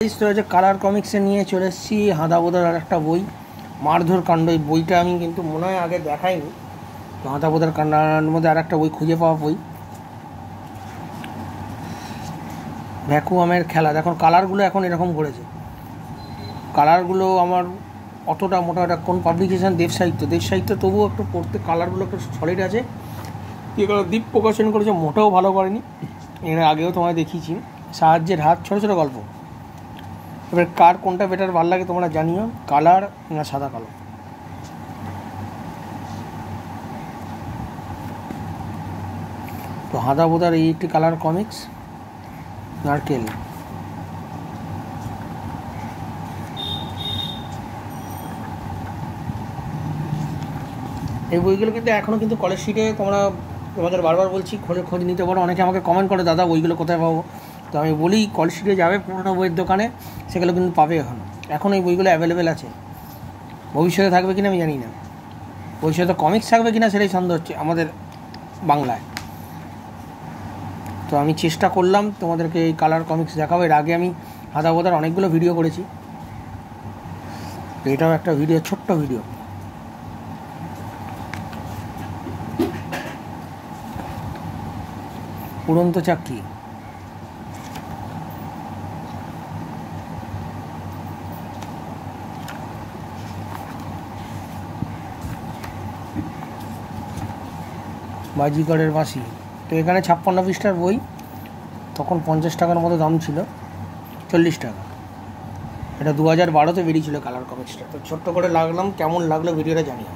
রয়েছে কালার কমিক্সে নিয়ে চলে এসেছি হাঁদাবোদার আর একটা বই মারধর কাণ্ড। এই বইটা আমি কিন্তু মনে হয় আগে দেখাইনি। তো হাঁদাবোদার কাণ্ডের মধ্যে আর একটা বই খুঁজে পাওয়া বই, ভ্যাকুয়ামের খেলা। দেখুন কালারগুলো এখন এরকম করেছে। কালারগুলো আমার অতটা মোটা, এটা কোন পাবলিকেশান? দেব সাহিত্য। তবুও একটু পড়তে কালারগুলো একটু সলিড আছে। এগুলো দ্বীপ প্রকাশন করেছে, মোটেও ভালো করেনি। এর আগেও তোমায় দেখিয়েছি। সাহায্যের হাত, ছোটো ছোটো গল্প। এবার কার কোনটা বেটার ভালো লাগে তোমরা জানিও, কালার না সাদা কালো। তো হাঁদাবোদার এই একটি কালার কমিক্স, নারকেল। এই বইগুলো কিন্তু এখনও কিন্তু কলেজ শিটে তোমরা, তোমাদের বারবার বলছি খোঁজ নিতে পারো। অনেকে আমাকে কমেন্ট করে, দাদা বইগুলো কোথায় পাবো? তো আমি বলি কলেজ শিটে যাবে পুরোনো বইয়ের দোকানে, সেগুলো কিন্তু পাবে। এখন এই বইগুলো অ্যাভেলেবেল আছে। ভবিষ্যতে থাকবে কিনা আমি জানি না, ভবিষ্যতে কমিক্স থাকবে কিনা সেটাই সন্দেহ হচ্ছে আমাদের বাংলায়। তো আমি চেষ্টা করলাম তোমাদেরকে এই কালার কমিক্স দেখাবো। এর আগে আমি হাঁদাবোদার অনেকগুলো ভিডিও করেছি, তো এটাও একটা ভিডিও, ছোট্ট ভিডিও। উড়ন্ত চাকরি, বাজিগরের বাঁশি। তো এখানে 56 পৃষ্ঠার বই, তখন 50 টাকার মতো দাম ছিল, 40 টাকা। এটা 2012-তে বেরিয়েছিল কালার কমিক্সটা। তো ছোট্ট করে লাগলাম, কেমন লাগলো ভিডিওটা জানিও।